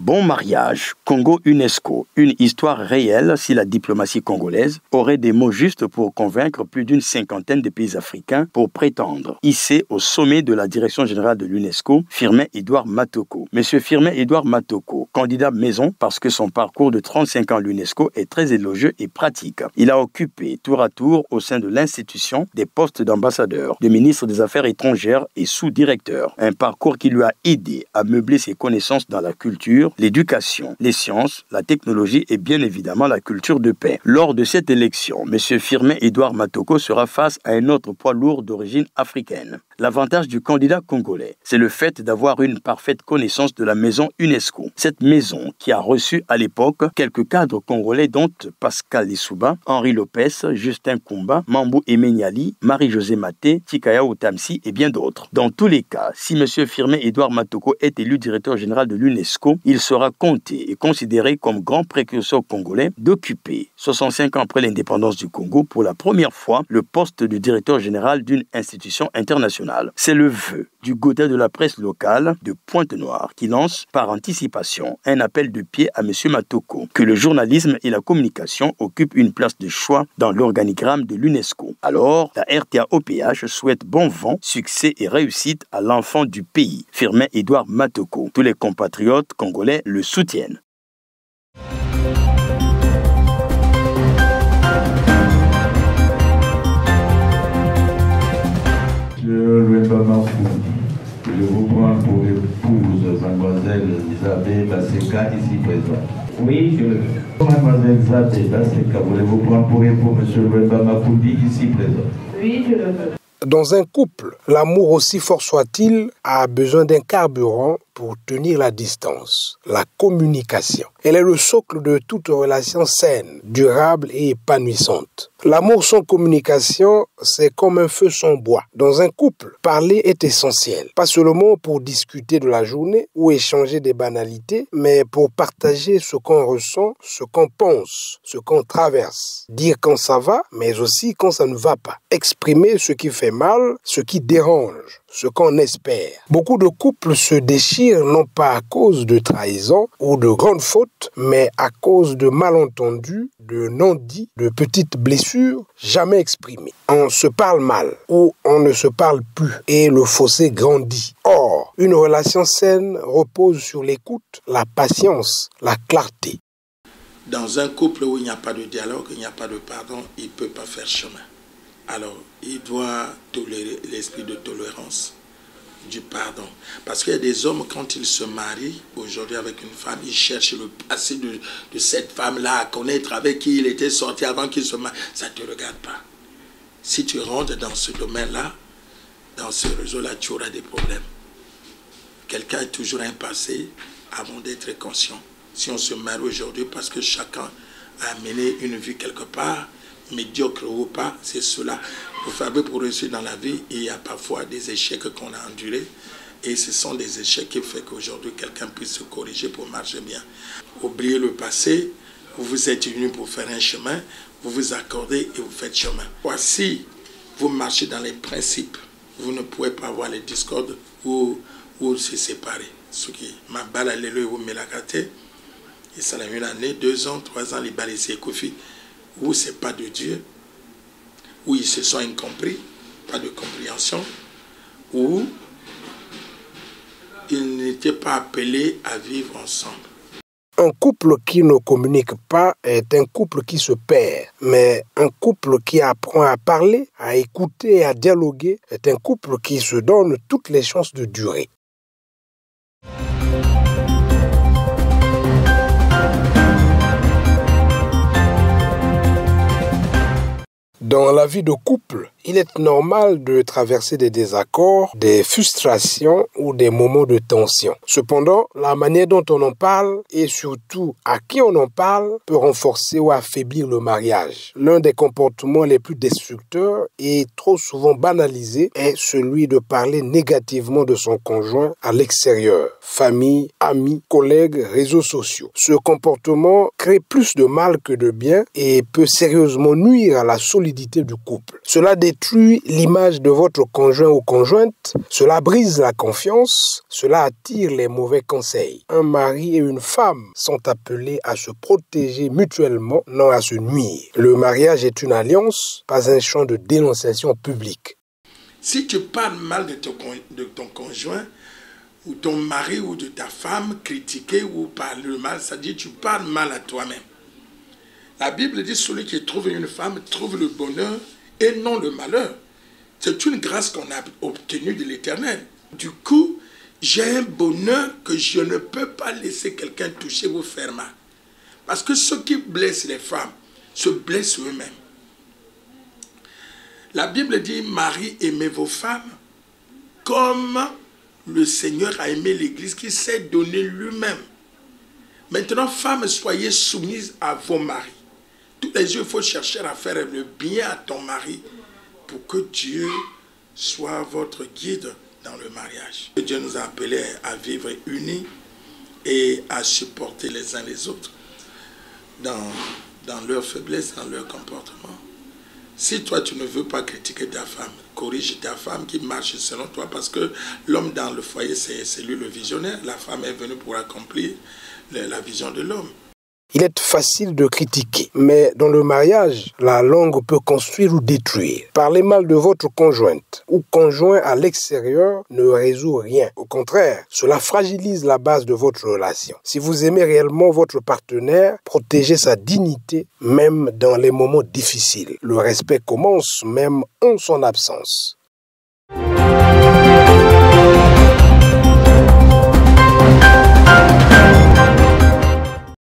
Bon mariage, Congo-UNESCO, une histoire réelle si la diplomatie congolaise aurait des mots justes pour convaincre plus d'une cinquantaine de pays africains pour prétendre hisser au sommet de la direction générale de l'UNESCO, Firmin-Edouard Matoko. Monsieur Firmin-Edouard Matoko, candidat maison parce que son parcours de 35 ans à l'UNESCO est très élogieux et pratique. Il a occupé tour à tour au sein de l'institution des postes d'ambassadeur, de ministre des Affaires étrangères et sous-directeur. Un parcours qui lui a aidé à meubler ses connaissances dans la culture, l'éducation, les sciences, la technologie et bien évidemment la culture de paix. Lors de cette élection, M. Firmin-Edouard Matoko sera face à un autre poids lourd d'origine africaine. L'avantage du candidat congolais, c'est le fait d'avoir une parfaite connaissance de la maison UNESCO. Cette maison qui a reçu à l'époque quelques cadres congolais dont Pascal Lissouba, Henri Lopez, Justin Kumba, Mambou Emenyali, Marie-Josée Maté, Tikaya Otamsi et bien d'autres. Dans tous les cas, si M. Firmin-Edouard Matoko est élu directeur général de l'UNESCO, il sera compté et considéré comme grand précurseur congolais d'occuper, 65 ans après l'indépendance du Congo, pour la première fois le poste de directeur général d'une institution internationale. C'est le vœu du Godin de la presse locale de Pointe-Noire qui lance par anticipation un appel de pied à M. Matoko que le journalisme et la communication occupent une place de choix dans l'organigramme de l'UNESCO. Alors, la RTA-OPH souhaite bon vent, succès et réussite à l'enfant du pays, Firmin-Edouard Matoko. Tous les compatriotes congolais le soutiennent. Je vous prends pour épouse mademoiselle Isabelle Baseka, ici présente. Oui, je le veux. Mademoiselle Isabelle Baseka, voulez-vous prendre pour époux monsieur Louemba Makoudi, ici présent? Oui, je le veux. Dans un couple, l'amour, aussi fort soit-il, a besoin d'un carburant pour tenir la distance, la communication. Elle est le socle de toute relation saine, durable et épanouissante. L'amour sans communication, c'est comme un feu sans bois. Dans un couple, parler est essentiel. Pas seulement pour discuter de la journée ou échanger des banalités, mais pour partager ce qu'on ressent, ce qu'on pense, ce qu'on traverse. Dire quand ça va, mais aussi quand ça ne va pas. Exprimer ce qui fait mal, ce qui dérange, ce qu'on espère. Beaucoup de couples se déchirent non pas à cause de trahison ou de grandes fautes, mais à cause de malentendus, de non-dits, de petites blessures jamais exprimées. On se parle mal ou on ne se parle plus et le fossé grandit. Or, une relation saine repose sur l'écoute, la patience, la clarté. Dans un couple où il n'y a pas de dialogue, il n'y a pas de pardon, il ne peut pas faire chemin. Alors, il doit tolérer l'esprit de tolérance, du pardon. Parce qu'il y a des hommes, quand ils se marient, aujourd'hui avec une femme, ils cherchent le passé de cette femme-là, à connaître avec qui il était sorti avant qu'il se marie. Ça ne te regarde pas. Si tu rentres dans ce domaine-là, dans ce réseau-là, tu auras des problèmes. Quelqu'un a toujours un passé avant d'être conscient. Si on se marie aujourd'hui parce que chacun a mené une vie quelque part, médiocre ou pas, c'est cela. Pour faire pour réussir dans la vie, il y a parfois des échecs qu'on a endurés. Et ce sont des échecs qui font qu'aujourd'hui, quelqu'un puisse se corriger pour marcher bien. Oubliez le passé, vous vous êtes unis pour faire un chemin, vous vous accordez et vous faites chemin. Voici, vous marchez dans les principes. Vous ne pouvez pas avoir les discordes ou se séparer. Ce qui m'a balayé ou me l'a gâté. Et ça a une année, 2 ans, 3 ans, les balayés Kofi. Où c'est pas de Dieu, où ils se sont incompris, pas de compréhension, où ils n'étaient pas appelés à vivre ensemble. Un couple qui ne communique pas est un couple qui se perd, mais un couple qui apprend à parler, à écouter et à dialoguer est un couple qui se donne toutes les chances de durer. Dans la vie de couple, il est normal de traverser des désaccords, des frustrations ou des moments de tension. Cependant, la manière dont on en parle et surtout à qui on en parle peut renforcer ou affaiblir le mariage. L'un des comportements les plus destructeurs et trop souvent banalisés est celui de parler négativement de son conjoint à l'extérieur. Famille, amis, collègues, réseaux sociaux. Ce comportement crée plus de mal que de bien et peut sérieusement nuire à la solidité du couple. Cela détruit détruit l'image de votre conjoint ou conjointe, cela brise la confiance, cela attire les mauvais conseils. Un mari et une femme sont appelés à se protéger mutuellement, non à se nuire. Le mariage est une alliance, pas un champ de dénonciation publique. Si tu parles mal de ton conjoint, ou ton mari ou de ta femme, critiquer ou parler mal, ça dit tu parles mal à toi-même. La Bible dit celui qui trouve une femme trouve le bonheur et non le malheur. C'est une grâce qu'on a obtenue de l'Éternel. Du coup, j'ai un bonheur que je ne peux pas laisser quelqu'un toucher ou faire mal. Parce que ceux qui blessent les femmes se blessent eux-mêmes. La Bible dit, Marie, aimez vos femmes comme le Seigneur a aimé l'Église qui s'est donné lui-même. Maintenant, femmes, soyez soumises à vos maris. Tous les jours, il faut chercher à faire le bien à ton mari pour que Dieu soit votre guide dans le mariage. Dieu nous a appelés à vivre unis et à supporter les uns les autres dans leur faiblesse, dans leur comportement. Si toi, tu ne veux pas critiquer ta femme, corrige ta femme qui marche selon toi, parce que l'homme dans le foyer, c'est lui le visionnaire. La femme est venue pour accomplir la vision de l'homme. Il est facile de critiquer, mais dans le mariage, la langue peut construire ou détruire. Parler mal de votre conjointe ou conjoint à l'extérieur ne résout rien. Au contraire, cela fragilise la base de votre relation. Si vous aimez réellement votre partenaire, protégez sa dignité, même dans les moments difficiles. Le respect commence même en son absence.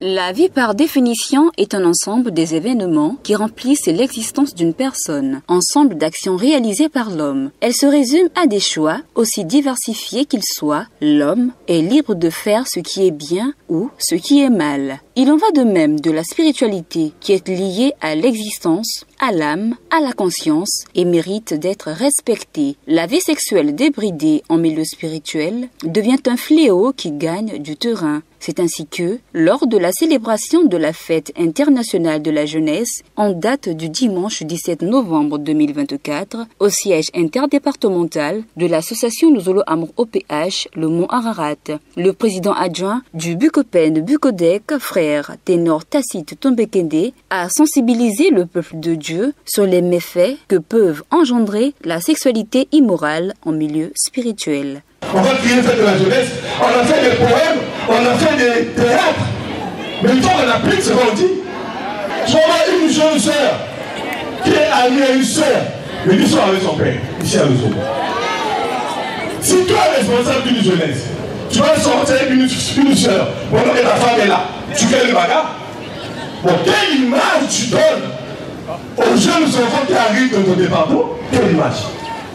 La vie par définition est un ensemble des événements qui remplissent l'existence d'une personne, ensemble d'actions réalisées par l'homme. Elle se résume à des choix, aussi diversifiés qu'ils soient. L'homme est libre de faire ce qui est bien ou ce qui est mal. Il en va de même de la spiritualité qui est liée à l'existence, à l'âme, à la conscience et mérite d'être respectée. La vie sexuelle débridée en milieu spirituel devient un fléau qui gagne du terrain. C'est ainsi que, lors de la célébration de la fête internationale de la jeunesse, en date du dimanche 17 novembre 2024, au siège interdépartemental de l'association Luzolo Amour OPH, le Mont Ararat, le président adjoint du Bukopen Bukodek, frère Ténor Tacite Tombekende, a sensibilisé le peuple de Dieu sur les méfaits que peuvent engendrer la sexualité immorale en milieu spirituel. On va créer une fête de la jeunesse, on a fait des poèmes, on a fait des théâtres. Mais il faut qu'on applique ce qu'on dit. Je vois une jeune sœur qui est amie à une sœur, mais qui soit avec son père, ici à Luzolo. Si toi es responsable d'une jeunesse, tu vas sortir avec une sœur pendant que ta femme est là, tu fais le bagarre. Bon, quelle image tu donnes aux jeunes enfants qui arrivent dans ton département? Quelle image?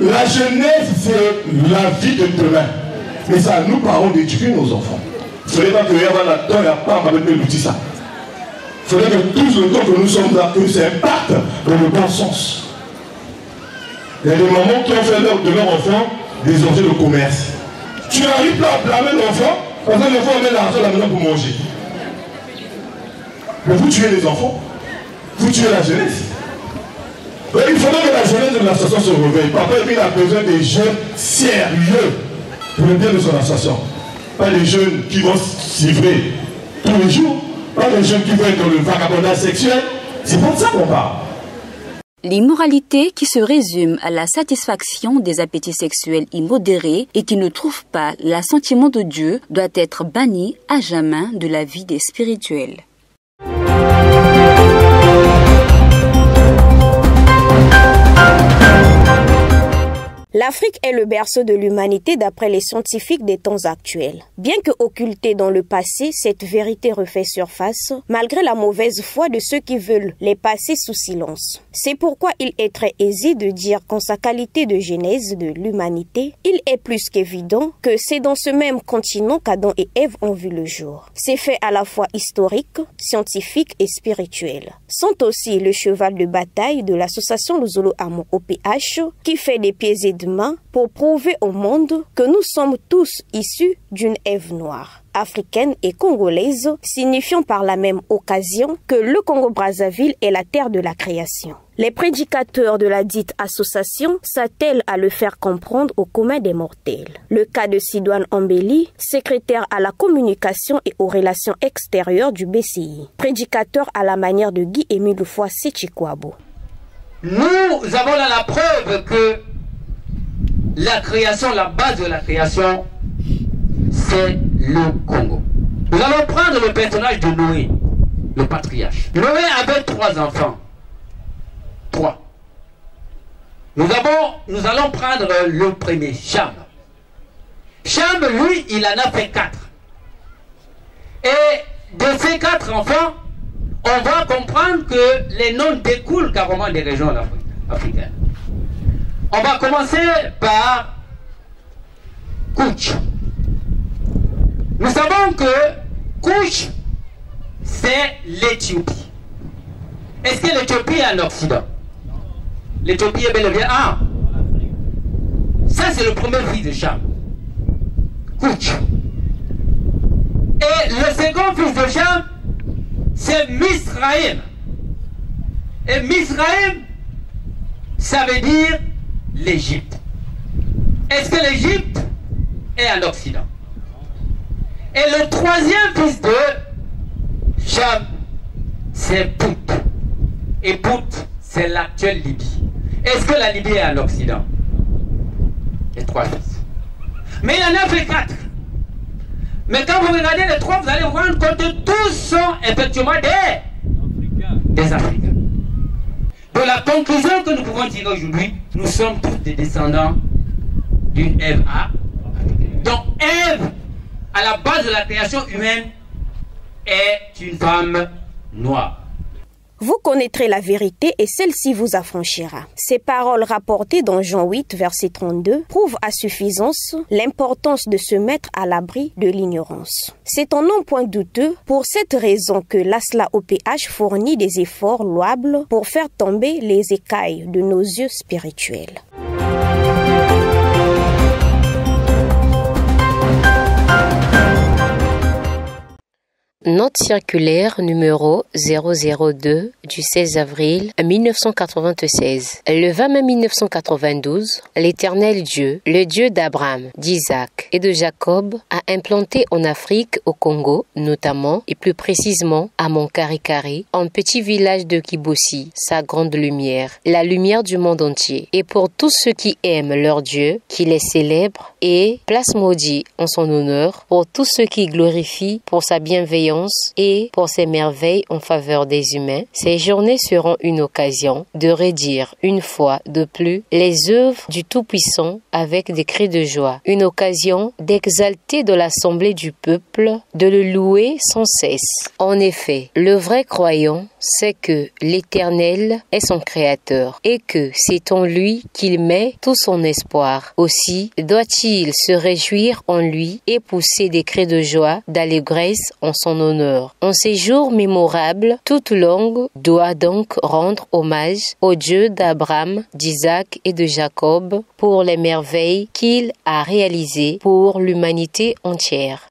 La jeunesse, c'est la vie de demain. Mais c'est à nous, parents, d'éduquer nos enfants. Il ne faudrait pas que y ait là-dedans, il n'y a pas avec l'outil ça. Il faudrait que tout le temps que nous sommes là, que ça impacte dans le bon sens. Il y a des mamans qui ont fait de leur enfant des objets de commerce. Tu n'arrives pas à blâmer l'enfant parce que l'enfant met l'argent à la maison pour manger. Mais vous tuez les enfants, vous tuez la jeunesse. Donc, il faudrait que la jeunesse de l'association se réveille. Papa, il a besoin des jeunes sérieux pour le bien de son association. Pas des jeunes qui vont s'ivrer tous les jours. Pas des jeunes qui vont être dans le vagabondage sexuel. C'est pour ça qu'on parle. L'immoralité qui se résume à la satisfaction des appétits sexuels immodérés et qui ne trouve pas l'assentiment de Dieu doit être bannie à jamais de la vie des spirituels. L'Afrique est le berceau de l'humanité d'après les scientifiques des temps actuels. Bien que occultée dans le passé, cette vérité refait surface, malgré la mauvaise foi de ceux qui veulent les passer sous silence. C'est pourquoi il est très aisé de dire qu'en sa qualité de genèse de l'humanité, il est plus qu'évident que c'est dans ce même continent qu'Adam et Ève ont vu le jour. Ces faits à la fois historiques, scientifiques et spirituels sont aussi le cheval de bataille de l'association Luzolo Amour OPH qui fait des pieds et demain pour prouver au monde que nous sommes tous issus d'une Ève noire, africaine et congolaise, signifiant par la même occasion que le Congo-Brazzaville est la terre de la création. Les prédicateurs de la dite association s'attellent à le faire comprendre au commun des mortels. Le cas de Sidoine Ambeli, secrétaire à la communication et aux relations extérieures du BCI, prédicateur à la manière de Guy-Émile Foissé-Chikwabo. Nous avons là la preuve que la création, la base de la création, c'est le Congo. Nous allons prendre le personnage de Noé, le patriarche. Noé avait 3 enfants. 3. Nous allons prendre le premier, Cham. Cham, lui, il en a fait 4. Et de ces 4 enfants, on va comprendre que les noms découlent carrément des régions africaines. On va commencer par Kouch. Nous savons que Kouch, c'est l'Éthiopie. Est-ce que l'Éthiopie est en Occident? L'Éthiopie est bel et bien ça, c'est le premier fils de Cham, Kouch. Et le second fils de Cham, c'est Misraïm. Et Misraïm, ça veut dire l'Égypte. Est-ce que l'Égypte est en Occident? Et le troisième fils de Cham, c'est Pout. Et Pout, c'est l'actuelle Libye. Est-ce que la Libye est en Occident? Les 3 fils. Mais il en a fait 4. Mais quand vous regardez les 3, vous allez vous rendre compte que tous sont effectivement des Africains. De la conclusion que nous pouvons tirer aujourd'hui, nous sommes tous des descendants d'une Ève africaine. Donc Ève, à la base de la création humaine, est une femme noire. Vous connaîtrez la vérité et celle-ci vous affranchira. Ces paroles rapportées dans Jean 8, verset 32, prouvent à suffisance l'importance de se mettre à l'abri de l'ignorance. C'est en non point douteux pour cette raison que l'ASLA OPH fournit des efforts louables pour faire tomber les écailles de nos yeux spirituels. Note circulaire numéro 002 du 16 avril 1996. Le 20 mai 1992, l'Éternel Dieu, le Dieu d'Abraham, d'Isaac et de Jacob, a implanté en Afrique, au Congo notamment, et plus précisément à Monkarikari, un petit village de Kibossi, sa grande lumière, la lumière du monde entier. Et pour tous ceux qui aiment leur Dieu, qui les célèbrent, et place maudit en son honneur, pour tous ceux qui glorifient pour sa bienveillance et pour ses merveilles en faveur des humains, ces journées seront une occasion de redire une fois de plus les œuvres du Tout-Puissant avec des cris de joie, une occasion d'exalter de l'assemblée du peuple, de le louer sans cesse. En effet, le vrai croyant sait que l'Éternel est son Créateur et que c'est en lui qu'il met tout son espoir. Aussi doit-il se réjouir en lui et pousser des cris de joie, d'allégresse en son honneur. En ces jours mémorables, toute langue doit donc rendre hommage au Dieu d'Abraham, d'Isaac et de Jacob pour les merveilles qu'il a réalisées pour l'humanité entière.